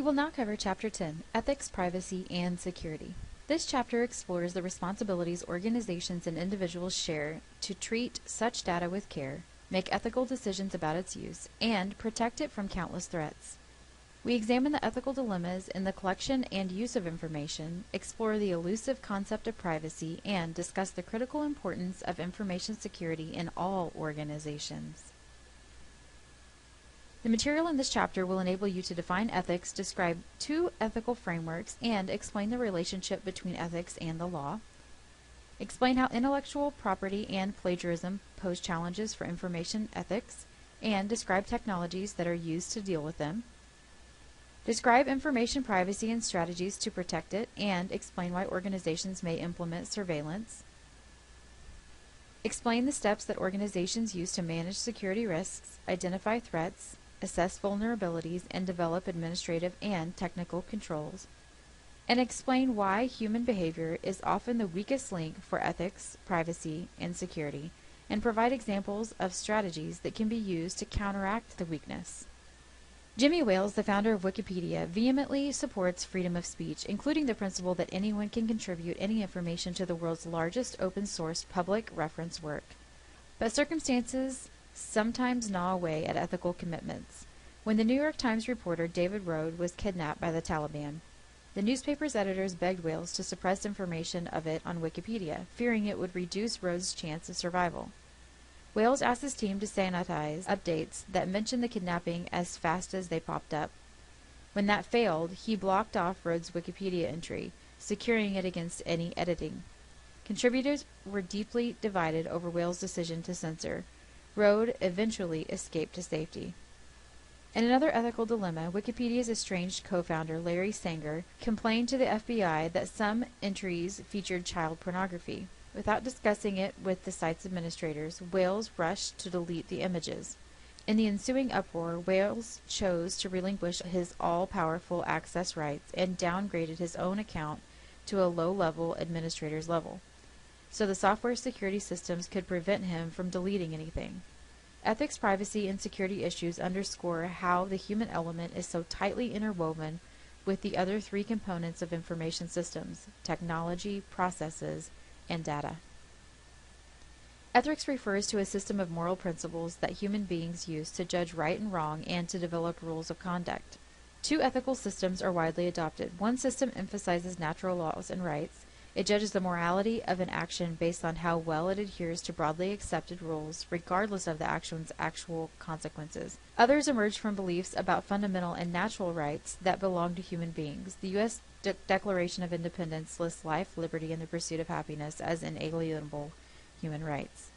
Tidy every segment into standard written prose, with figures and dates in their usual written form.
will now cover Chapter 10, Ethics, Privacy, and Security. This chapter explores the responsibilities organizations and individuals share to treat such data with care, make ethical decisions about its use, and protect it from countless threats. We examine the ethical dilemmas in the collection and use of information, explore the elusive concept of privacy, and discuss the critical importance of information security in all organizations. The material in this chapter will enable you to define ethics, describe two ethical frameworks, and explain the relationship between ethics and the law. Explain how intellectual property and plagiarism pose challenges for information ethics, and describe technologies that are used to deal with them. Describe information privacy and strategies to protect it, and explain why organizations may implement surveillance. Explain the steps that organizations use to manage security risks, identify threats, assess vulnerabilities, and develop administrative and technical controls, and explain why human behavior is often the weakest link for ethics, privacy, and security, and provide examples of strategies that can be used to counteract the weakness. Jimmy Wales, the founder of Wikipedia, vehemently supports freedom of speech, including the principle that anyone can contribute any information to the world's largest open-source public reference work. But circumstances sometimes gnaw away at ethical commitments. When the New York Times reporter David Rode was kidnapped by the Taliban, the newspaper's editors begged Wales to suppress information of it on Wikipedia, fearing it would reduce Rode's chance of survival. Wales asked his team to sanitize updates that mentioned the kidnapping as fast as they popped up. When that failed, he blocked off Rode's Wikipedia entry, securing it against any editing. Contributors were deeply divided over Wales' decision to censor. Rode eventually escaped to safety. In another ethical dilemma, Wikipedia's estranged co-founder Larry Sanger complained to the FBI that some entries featured child pornography. Without discussing it with the site's administrators, Wales rushed to delete the images. In the ensuing uproar, Wales chose to relinquish his all-powerful access rights and downgraded his own account to a low-level administrator's level, so the software security systems could prevent him from deleting anything. Ethics, privacy, and security issues underscore how the human element is so tightly interwoven with the other three components of information systems: technology, processes, and data. Ethics refers to a system of moral principles that human beings use to judge right and wrong and to develop rules of conduct. Two ethical systems are widely adopted. One system emphasizes natural laws and rights. It judges the morality of an action based on how well it adheres to broadly accepted rules, regardless of the action's actual consequences. Others emerge from beliefs about fundamental and natural rights that belong to human beings. The U.S. Declaration of Independence lists life, liberty, and the pursuit of happiness as inalienable human rights.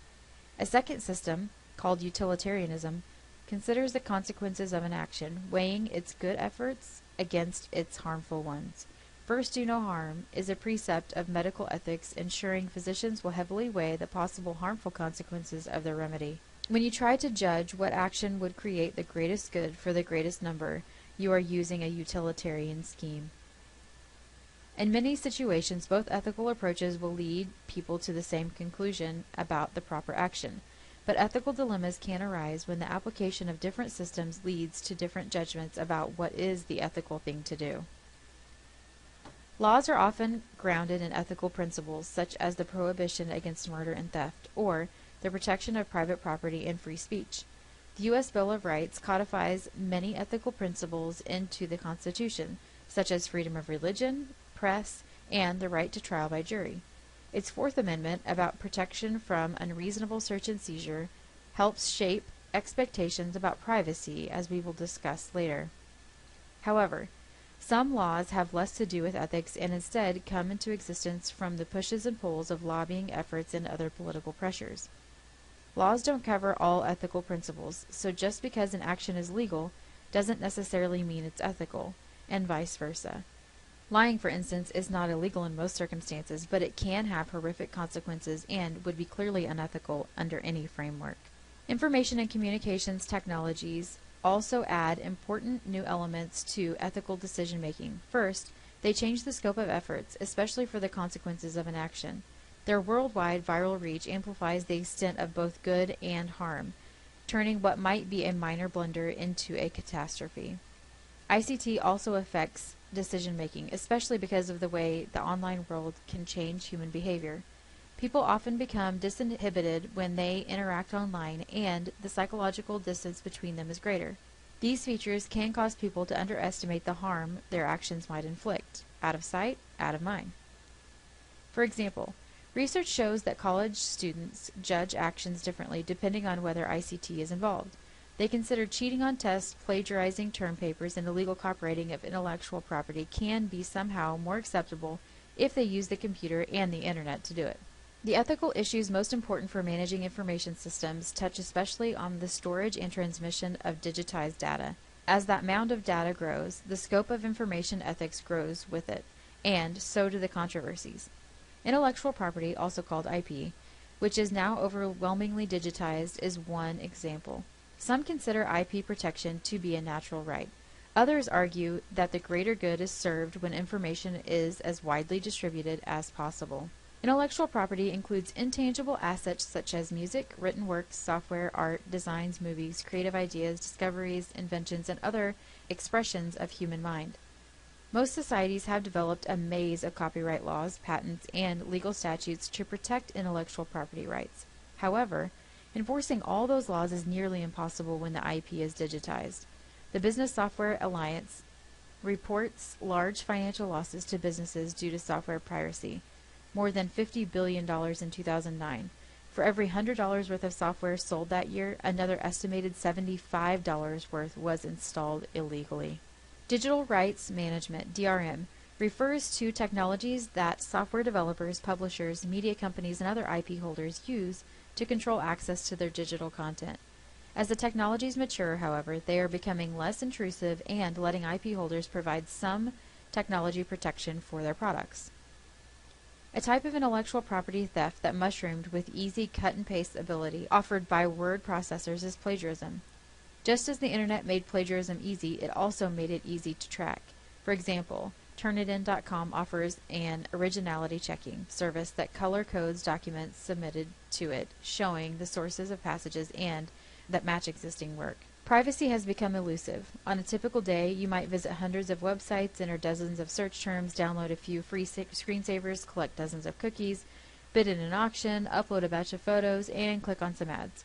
A second system, called utilitarianism, considers the consequences of an action, weighing its good efforts against its harmful ones. First, do no harm is a precept of medical ethics, ensuring physicians will heavily weigh the possible harmful consequences of their remedy. When you try to judge what action would create the greatest good for the greatest number, you are using a utilitarian scheme. In many situations, both ethical approaches will lead people to the same conclusion about the proper action, but ethical dilemmas can arise when the application of different systems leads to different judgments about what is the ethical thing to do. Laws are often grounded in ethical principles, such as the prohibition against murder and theft, or the protection of private property and free speech. The U.S. Bill of Rights codifies many ethical principles into the Constitution, such as freedom of religion, press, and the right to trial by jury. Its Fourth Amendment, about protection from unreasonable search and seizure, helps shape expectations about privacy, as we will discuss later. However, some laws have less to do with ethics and instead come into existence from the pushes and pulls of lobbying efforts and other political pressures. Laws don't cover all ethical principles, so just because an action is legal doesn't necessarily mean it's ethical, and vice versa. Lying, for instance, is not illegal in most circumstances, but it can have horrific consequences and would be clearly unethical under any framework. Information and communications technologies also add important new elements to ethical decision-making. First, they change the scope of efforts, especially for the consequences of an action. Their worldwide viral reach amplifies the extent of both good and harm, turning what might be a minor blunder into a catastrophe. ICT also affects decision making, especially because of the way the online world can change human behavior. People often become disinhibited when they interact online, and the psychological distance between them is greater. These features can cause people to underestimate the harm their actions might inflict. Out of sight, out of mind. For example, research shows that college students judge actions differently depending on whether ICT is involved. They consider cheating on tests, plagiarizing term papers, and illegal copyrighting of intellectual property can be somehow more acceptable if they use the computer and the internet to do it. The ethical issues most important for managing information systems touch especially on the storage and transmission of digitized data. As that mound of data grows, the scope of information ethics grows with it, and so do the controversies. Intellectual property, also called IP, which is now overwhelmingly digitized, is one example. Some consider IP protection to be a natural right. Others argue that the greater good is served when information is as widely distributed as possible. Intellectual property includes intangible assets such as music, written works, software, art, designs, movies, creative ideas, discoveries, inventions, and other expressions of human mind. Most societies have developed a maze of copyright laws, patents, and legal statutes to protect intellectual property rights. However, enforcing all those laws is nearly impossible when the IP is digitized. The Business Software Alliance reports large financial losses to businesses due to software piracy. More than $50 billion in 2009. For every $100 worth of software sold that year, another estimated $75 worth was installed illegally. Digital Rights Management, DRM, refers to technologies that software developers, publishers, media companies, and other IP holders use to control access to their digital content. As the technologies mature, however, they are becoming less intrusive and letting IP holders provide some technology protection for their products. A type of intellectual property theft that mushroomed with easy cut-and-paste ability offered by word processors is plagiarism. Just as the internet made plagiarism easy, it also made it easy to track. For example, Turnitin.com offers an originality checking service that color codes documents submitted to it, showing the sources of passages and that match existing work. Privacy has become elusive. On a typical day, you might visit hundreds of websites, enter dozens of search terms, download a few free screensavers, collect dozens of cookies, bid in an auction, upload a batch of photos, and click on some ads.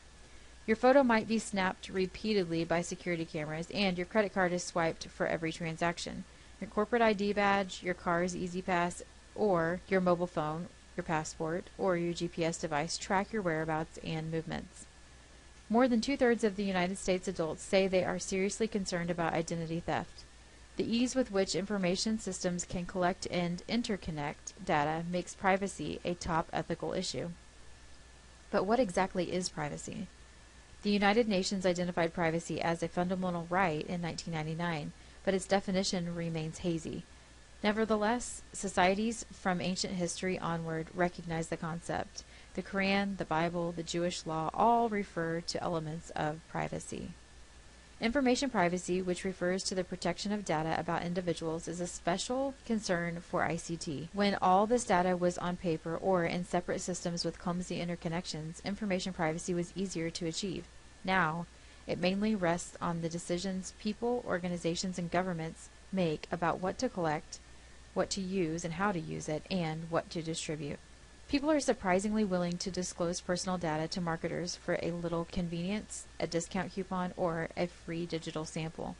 Your photo might be snapped repeatedly by security cameras, and your credit card is swiped for every transaction. Your corporate ID badge, your car's EasyPass, or your mobile phone, your passport, or your GPS device track your whereabouts and movements. More than two-thirds of the United States adults say they are seriously concerned about identity theft. The ease with which information systems can collect and interconnect data makes privacy a top ethical issue. But what exactly is privacy? The United Nations identified privacy as a fundamental right in 1999, but its definition remains hazy. Nevertheless, societies from ancient history onward recognize the concept. The Quran, the Bible, the Jewish law all refer to elements of privacy. Information privacy, which refers to the protection of data about individuals, is a special concern for ICT. When all this data was on paper or in separate systems with clumsy interconnections, information privacy was easier to achieve. Now, it mainly rests on the decisions people, organizations, and governments make about what to collect, what to use and how to use it, and what to distribute. People are surprisingly willing to disclose personal data to marketers for a little convenience, a discount coupon, or a free digital sample.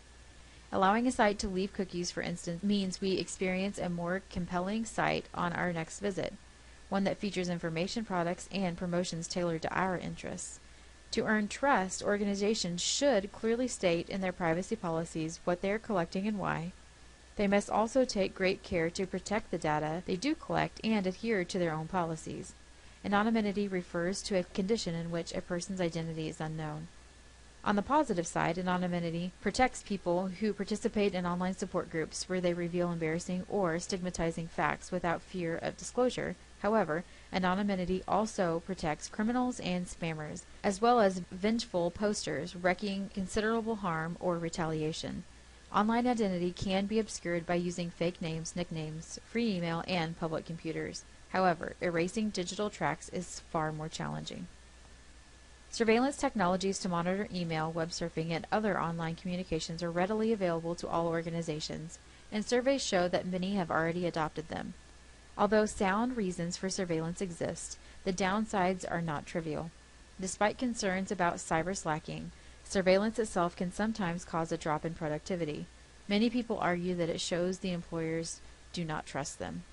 Allowing a site to leave cookies, for instance, means we experience a more compelling site on our next visit, one that features information, products, and promotions tailored to our interests. To earn trust, organizations should clearly state in their privacy policies what they are collecting and why. They must also take great care to protect the data they do collect and adhere to their own policies. Anonymity refers to a condition in which a person's identity is unknown. On the positive side, anonymity protects people who participate in online support groups where they reveal embarrassing or stigmatizing facts without fear of disclosure. However, anonymity also protects criminals and spammers, as well as vengeful posters wreaking considerable harm or retaliation. Online identity can be obscured by using fake names, nicknames, free email, and public computers. However, erasing digital tracks is far more challenging. Surveillance technologies to monitor email, web surfing, and other online communications are readily available to all organizations, and surveys show that many have already adopted them. Although sound reasons for surveillance exist, the downsides are not trivial. Despite concerns about cyber slacking, surveillance itself can sometimes cause a drop in productivity. Many people argue that it shows the employers do not trust them.